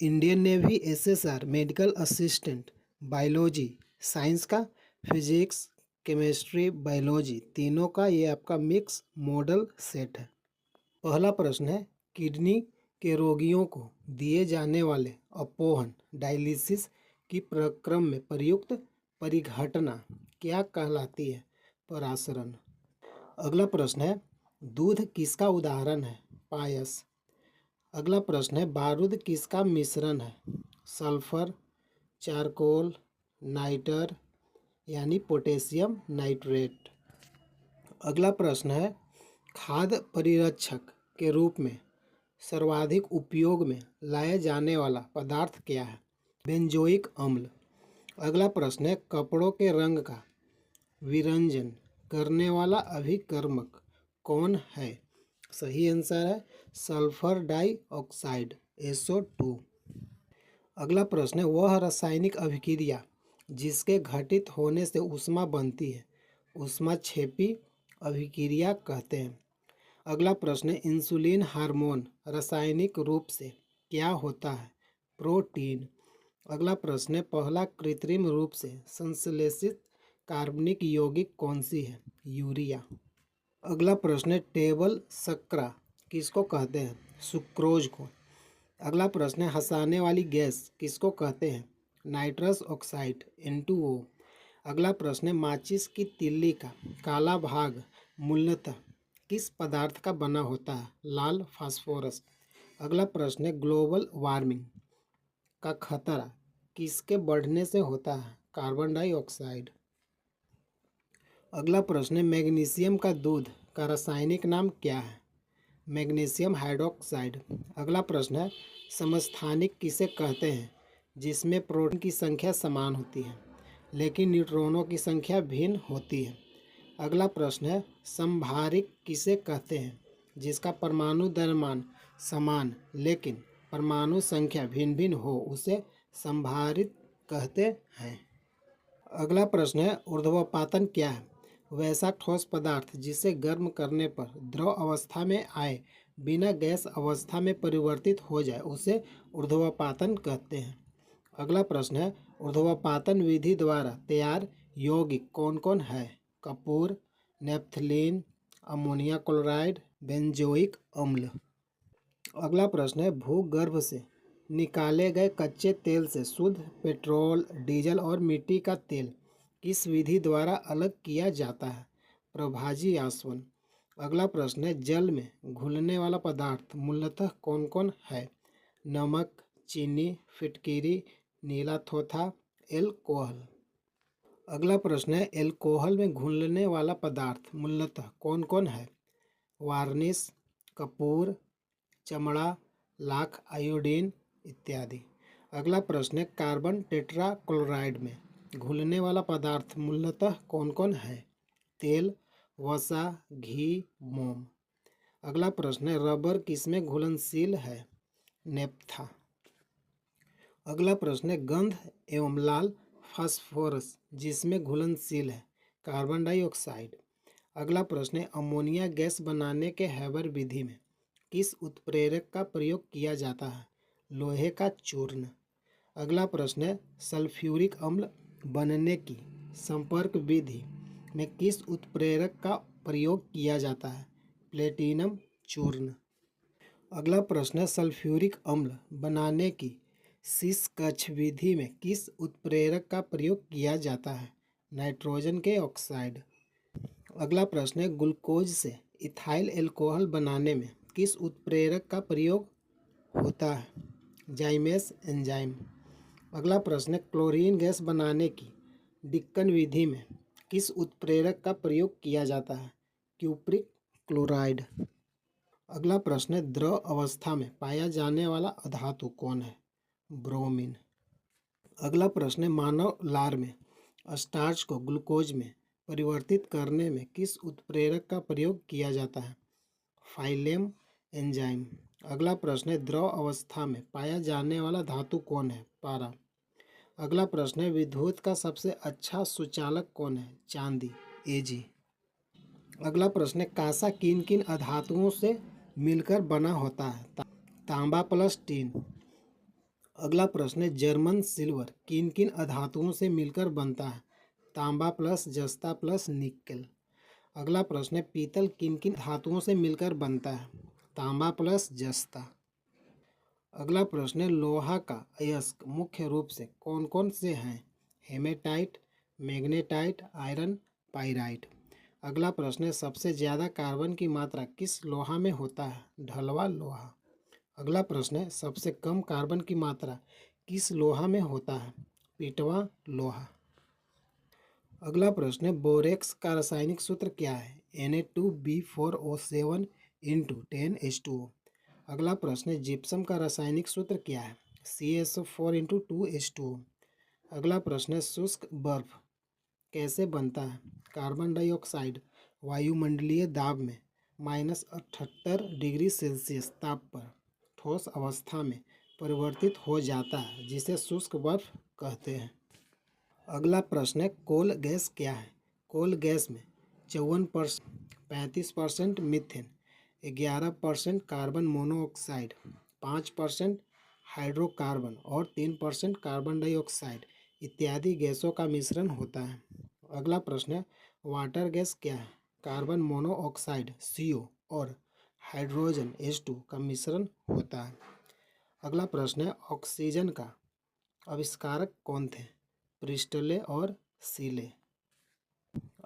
Indian navy SSR medical assistant, biology science का, physics chemistry biology तीनों का ये आपका मिक्स मॉडल सेट है। पहला प्रश्न है, किडनी के रोगियों को दिए जाने वाले अपोहन डायलिसिस की प्रक्रम में प्रयुक्त परिघटना क्या कहलाती है? परासरण। अगला प्रश्न है, दूध किसका उदाहरण है? पायस। अगला प्रश्न है, बारूद किसका मिश्रण है? सल्फर, चारकोल, नाइटर यानी पोटेशियम नाइट्रेट। अगला प्रश्न है, खाद्य परिरक्षक के रूप में सर्वाधिक उपयोग में लाया जाने वाला पदार्थ क्या है? बेंजोइक अम्ल। अगला प्रश्न है, कपड़ों के रंग का विरंजन करने वाला अभिकर्मक कौन है? सही आंसर है सल्फर डाइऑक्साइड SO2। अगला प्रश्न है, वह रासायनिक अभिक्रिया जिसके घटित होने से ऊष्मा बनती है ऊष्माक्षेपी अभिक्रिया कहते हैं। अगला प्रश्न है, इंसुलिन हार्मोन रासायनिक रूप से क्या होता है? प्रोटीन। अगला प्रश्न है, पहला कृत्रिम रूप से संश्लेषित कार्बनिक यौगिक कौन सी है? यूरिया। अगला प्रश्न है, टेबल शर्करा किसको कहते हैं? सुक्रोज को। अगला प्रश्न है, हंसाने वाली गैस किसको कहते हैं? Nitrous oxide N2O। अगला प्रश्न है, माचिस की तिल्ली का काला भाग मूलतः किस पदार्थ का बना होता है? लाल फास्फोरस। अगला प्रश्न है, ग्लोबल वार्मिंग का खतरा किसके बढ़ने से होता है? Carbon dioxide. अगला प्रश्न है, मैग्नीशियम का दूध का रासायनिक नाम क्या है? Magnesium hydroxide. अगला प्रश्न है, समस्थानिक किसे कहते हैं जिसमें प्रोटॉन की संख्या समान होती है लेकिन न्यूट्रॉनों की संख्या भिन्न होती है? अगला प्रश्न है, समभारिक किसे कहते हैं जिसका परमाणु द्रव्यमान समान लेकिन परमाणु संख्या भिन्न भिन्न हो उसे समभारित कहते हैं? अगला प्रश्न है, ऊर्ध्वपातन क्या है? वैसा ठोस पदार्थ जिसे गर्म करने पर द्रव अवस्था में आए बिना गैस अवस्था में परिवर्तित हो जाए उसे ऊर्ध्वपातन कहते हैं। अगला प्रश्न है, ऊर्ध्वपातन विधि द्वारा तैयार यौगिक कौन कौन है? Kapoor, naphthalene, ammonia chloride, benzoic अम्ल। अगला प्रश्न है, भूगर्भ से निकाले गए कच्चे तेल से शुद्ध पेट्रोल, डीजल और मिट्टी का तेल किस विधि द्वारा अलग किया जाता है? प्रभाजी आसवन। अगला प्रश्न है, जल में घुलने वाला पदार्थ मूलतः कौन कौन है? नमक, चीनी, फिटकिरी, नीला थोथा, एल्कोहल। अगला प्रश्न है, एल्कोहल में घुलने वाला पदार्थ मूलतः कौन कौन है? वार्निश, कपूर, चमड़ा, लाख, आयोडीन इत्यादि। अगला प्रश्न है, कार्बन टेट्राक्लोराइड में घुलने वाला पदार्थ मूलतः कौन कौन है? तेल, वसा, घी, मोम। अगला प्रश्न है, रबर किसमें घुलनशील है? नेप्था। अगला प्रश्न है, गंध एवं लाल फास्फोरस जिसमें घुलनशील है? Carbon dioxide. अगला प्रश्न है, अमोनिया गैस बनाने के हैबर विधि में किस उत्प्रेरक का प्रयोग किया जाता है? लोहे का चूर्ण। अगला प्रश्न है, सल्फ्यूरिक अम्ल बनने की संपर्क विधि में किस उत्प्रेरक का प्रयोग किया जाता है? प्लेटिनम चूर्ण। अगला प्रश्न है, सल्फ्यूरिक अम्ल बनाने की शीश विधि में किस उत्प्रेरक का प्रयोग किया जाता है? नाइट्रोजन के ऑक्साइड। अगला प्रश्न है, ग्लूकोज से इथाइल एल्कोहल बनाने में किस उत्प्रेरक का प्रयोग होता है? Zymase enzyme. अगला प्रश्न है, क्लोरीन गैस बनाने की डिक्कन विधि में किस उत्प्रेरक का प्रयोग किया जाता है? Cupric chloride. अगला प्रश्न है, द्रव अवस्था में पाया जाने वाला अधातु कौन है? ब्रोमीन। अगला प्रश्न है, मानव लार में स्टार्च को ग्लूकोज में परिवर्तित करने में किस उत्प्रेरक का प्रयोग किया जाता है? फाइलेम एंजाइम। अगला प्रश्न है, द्रव अवस्था में पाया जाने वाला धातु कौन है? पारा। अगला प्रश्न है, विद्युत का सबसे अच्छा सुचालक कौन है? चांदी Ag। अगला प्रश्न है, कांसा किन किन अधातुओं से मिलकर बना होता है? तांबा प्लस टीन। अगला प्रश्न है जर्मन सिल्वर किन किन अधातुओं से मिलकर बनता है? तांबा प्लस जस्ता प्लस निकेल। अगला प्रश्न है पीतल किन किन धातुओं से मिलकर बनता है? तांबा प्लस जस्ता। अगला प्रश्न है लोहा का अयस्क मुख्य रूप से कौन कौन से हैं? Hematite, magnetite, iron, pyrite. अगला प्रश्न है सबसे ज़्यादा कार्बन की मात्रा किस लोहा में होता है? ढलवा लोहा। अगला प्रश्न है सबसे कम कार्बन की मात्रा किस लोहा में होता है? पीटवा लोहा। अगला प्रश्न है बोरेक्स का रासायनिक सूत्र क्या है? Na2B4O7 into 10H2O। अगला प्रश्न है जिप्सम का रासायनिक सूत्र क्या है? CaSO4 into 2H2O। अगला प्रश्न है शुष्क बर्फ कैसे बनता है? कार्बन डाइऑक्साइड वायुमंडलीय दाब में -78 डिग्री सेल्सियस ताप पर ठोस अवस्था में परिवर्तित हो जाता है जिसे शुष्क बर्फ कहते हैं। अगला प्रश्न है कोल गैस क्या है? कोल गैस में 54%, 35% मीथेन, 11% कार्बन मोनोऑक्साइड, 5% हाइड्रोकार्बन और 3% कार्बन डाइऑक्साइड इत्यादि गैसों का मिश्रण होता है। अगला प्रश्न है वाटर गैस क्या है? कार्बन मोनोऑक्साइड CO और हाइड्रोजन H2 का मिश्रण होता है। अगला प्रश्न है ऑक्सीजन का आविष्कारक कौन थे? प्रिस्टले और सीले।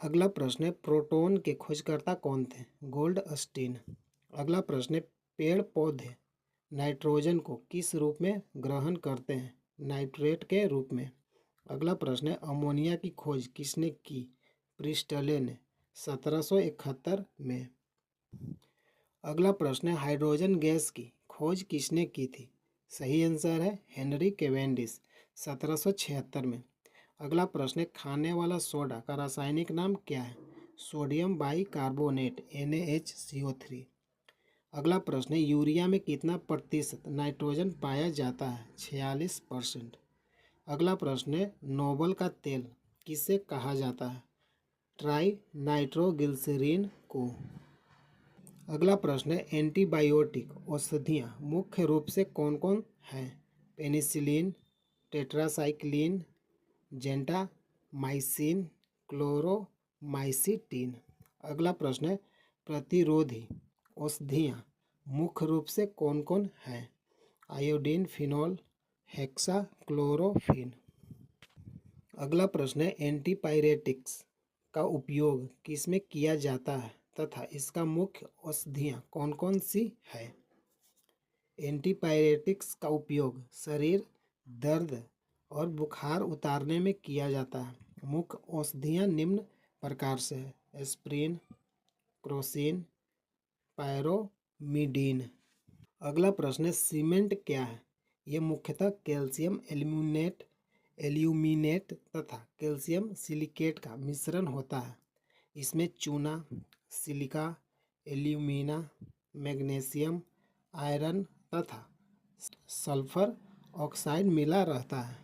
अगला प्रश्न है प्रोटॉन के खोजकर्ता कौन थे? गोल्डस्टीन। अगला प्रश्न है पेड़ पौधे नाइट्रोजन को किस रूप में ग्रहण करते हैं? नाइट्रेट के रूप में। अगला प्रश्न है अमोनिया की खोज किसने की? प्रिस्टले ने 1771 में। अगला प्रश्न है हाइड्रोजन गैस की खोज किसने की थी? सही आंसर है हेनरी कैवेंडिश 1776 में। अगला प्रश्न है खाने वाला सोडा का रासायनिक नाम क्या है? Sodium bicarbonate NaHCO3। अगला प्रश्न है यूरिया में कितना प्रतिशत नाइट्रोजन पाया जाता है? 46%। अगला प्रश्न है नोबल का तेल किसे कहा जाता है? ट्राई नाइट्रोग्लिसरीन को। अगला प्रश्न है एंटीबायोटिक औषधियाँ मुख्य रूप से कौन कौन हैं? Penicillin, tetracycline, gentamicin, Chloromycetin. अगला प्रश्न है प्रतिरोधी औषधियाँ मुख्य रूप से कौन कौन हैं? Iodine, phenol, hexachlorophene. अगला प्रश्न है एंटीपायरेटिक्स का उपयोग किसमें किया जाता है तथा इसका मुख्य औषधियाँ कौन कौन सी है? एंटीपायरेटिक्स का उपयोग शरीर दर्द और बुखार उतारने में किया जाता है। मुख्य औषधियाँ निम्न प्रकार से है एस्प्रिन, क्रोसिन, पायरोमिडीन। अगला प्रश्न है सीमेंट क्या है? ये मुख्यतः कैल्शियम एल्यूमिनेट तथा कैल्शियम सिलिकेट का मिश्रण होता है। इसमें चूना, सिलिका, एल्यूमिना, मैग्नीशियम, आयरन तथा सल्फर ऑक्साइड मिला रहता है।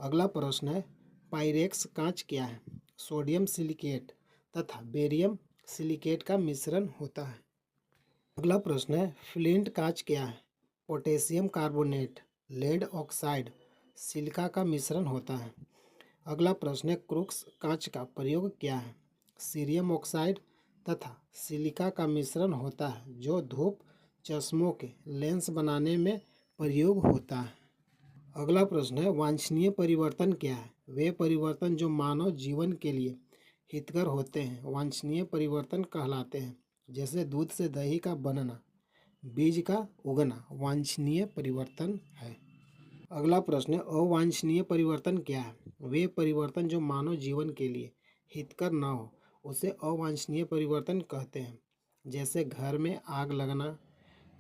अगला प्रश्न है पायरेक्स कांच क्या है? सोडियम सिलिकेट तथा बेरियम सिलिकेट का मिश्रण होता है। अगला प्रश्न है फ्लिंट कांच क्या है? Potassium carbonate, lead oxide, silica का मिश्रण होता है। अगला प्रश्न है क्रूक्स कांच का प्रयोग क्या है? सीरियम ऑक्साइड तथा सिलिका का मिश्रण होता है जो धूप चश्मों के लेंस बनाने में प्रयोग होता है। अगला प्रश्न है वांछनीय परिवर्तन क्या है? वे परिवर्तन जो मानव जीवन के लिए हितकर होते हैं वांछनीय परिवर्तन कहलाते हैं। जैसे दूध से दही का बनना, बीज का उगना वांछनीय परिवर्तन है। अगला प्रश्न है अवांछनीय परिवर्तन क्या है? वे परिवर्तन जो मानव जीवन के लिए हितकर न हो उसे अवांछनीय परिवर्तन कहते हैं। जैसे घर में आग लगना,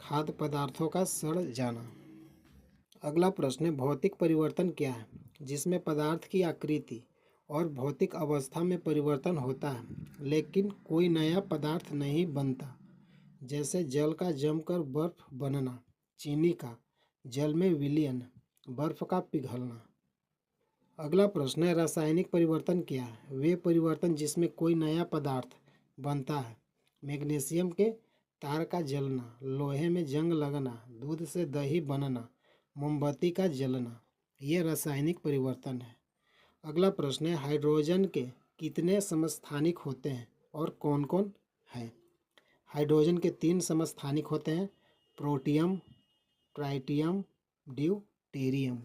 खाद्य पदार्थों का सड़ जाना। अगला प्रश्न है भौतिक परिवर्तन क्या है? जिसमें पदार्थ की आकृति और भौतिक अवस्था में परिवर्तन होता है लेकिन कोई नया पदार्थ नहीं बनता। जैसे जल का जमकर बर्फ बनना, चीनी का जल में विलयन, बर्फ का पिघलना। अगला प्रश्न है रासायनिक परिवर्तन क्या है? वे परिवर्तन जिसमें कोई नया पदार्थ बनता है। मैग्नीशियम के तार का जलना, लोहे में जंग लगना, दूध से दही बनना, मोमबत्ती का जलना, ये रासायनिक परिवर्तन है। अगला प्रश्न है, हाइड्रोजन के कितने समस्थानिक होते हैं और कौन कौन है? हाइड्रोजन के 3 समस्थानिक होते हैं, प्रोटियम, ट्राइटियम, ड्यूटेरियम।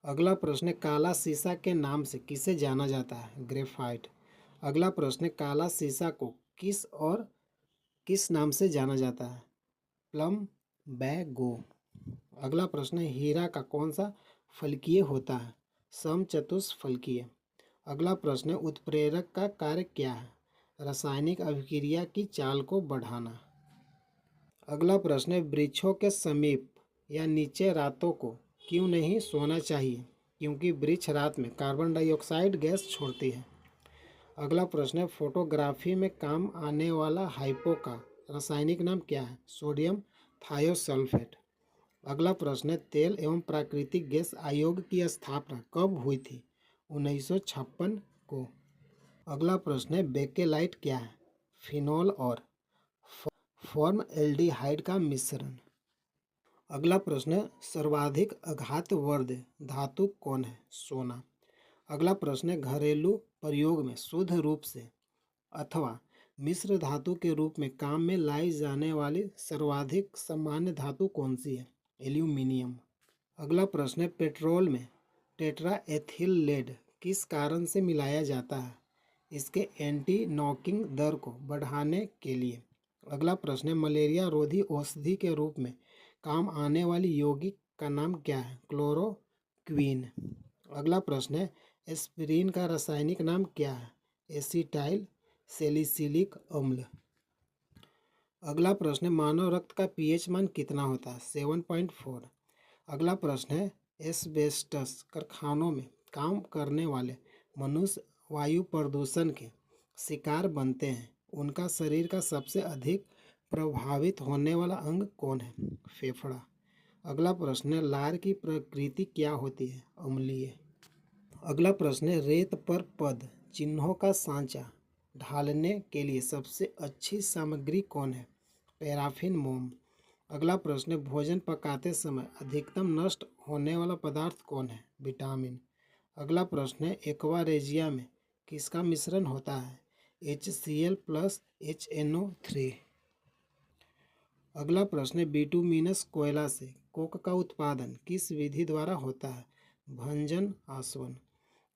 अगला प्रश्न है, काला सीसा के नाम से किसे जाना जाता है? ग्रेफाइट। अगला प्रश्न है, काला सीसा को किस नाम से जाना जाता है? प्लम्बैगो। अगला प्रश्न है, हीरा का कौन सा फलकीय होता है? समचतुष्फलकीय। अगला प्रश्न है, उत्प्रेरक का कार्य क्या है? रासायनिक अभिक्रिया की चाल को बढ़ाना। अगला प्रश्न है, वृक्षों के समीप या नीचे रातों को क्यों नहीं सोना चाहिए? क्योंकि वृक्ष रात में कार्बन डाइऑक्साइड गैस छोड़ती है। अगला प्रश्न है, फोटोग्राफी में काम आने वाला हाइपो का रासायनिक नाम क्या है? Sodium thiosulphate. अगला प्रश्न है, तेल एवं प्राकृतिक गैस आयोग की स्थापना कब हुई थी? 1956 को। अगला प्रश्न है, बेकेलाइट क्या है? फिनॉल और फॉर्मएल्डिहाइड का मिश्रण। अगला प्रश्न है, सर्वाधिक आघातवर्ध धातु कौन है? सोना। अगला प्रश्न है, घरेलू प्रयोग में शुद्ध रूप से अथवा मिश्र धातु के रूप में काम में लाई जाने वाली सर्वाधिक सामान्य धातु कौन सी है? एल्यूमिनियम। अगला प्रश्न है, पेट्रोल में टेट्राएथिल लेड किस कारण से मिलाया जाता है? इसके एंटी नॉकिंग दर को बढ़ाने के लिए। अगला प्रश्न है, मलेरिया रोधी औषधि के रूप में काम आने वाली यौगिक का नाम क्या है? क्लोरोक्वीन। अगला प्रश्न है, एस्पिरिन का रासायनिक नाम क्या है? एसिटाइल सैलिसिलिक अम्ल। अगला प्रश्न है, मानव रक्त का पीएच मान कितना होता है? 7.4। अगला प्रश्न है, एस्बेस्टस कारखानों में काम करने वाले मनुष्य वायु प्रदूषण के शिकार बनते हैं, उनका शरीर का सबसे अधिक प्रभावित होने वाला अंग कौन है? फेफड़ा। अगला प्रश्न है, लार की प्रकृति क्या होती है? अम्लीय। अगला प्रश्न है, रेत पर पद चिन्हों का सांचा ढालने के लिए सबसे अच्छी सामग्री कौन है? पैराफिन मोम। अगला प्रश्न है, भोजन पकाते समय अधिकतम नष्ट होने वाला पदार्थ कौन है? विटामिन। अगला प्रश्न है, एक्वा रेजिया में किसका मिश्रण होता है? HCl plus HNO3। अगला प्रश्न है, बिटुमिनस कोयला से कोक का उत्पादन किस विधि द्वारा होता है? भंजन आसवन।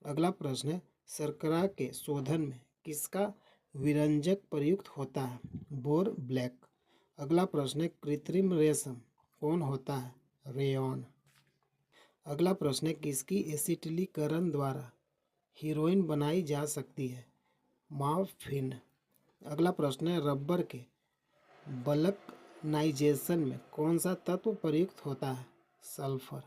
अगला प्रश्न है, शर्करा के शोधन में किसका विरंजक प्रयुक्त होता है? Bore black. अगला प्रश्न है, कृत्रिम रेशम कौन होता है? रेयॉन। अगला प्रश्न है, किसकी एसिटिलीकरण द्वारा हीरोइन बनाई जा सकती है? मॉर्फिन। अगला प्रश्न है, रबर के वल्कनाइजेशन में कौन सा तत्व प्रयुक्त होता है? सल्फर।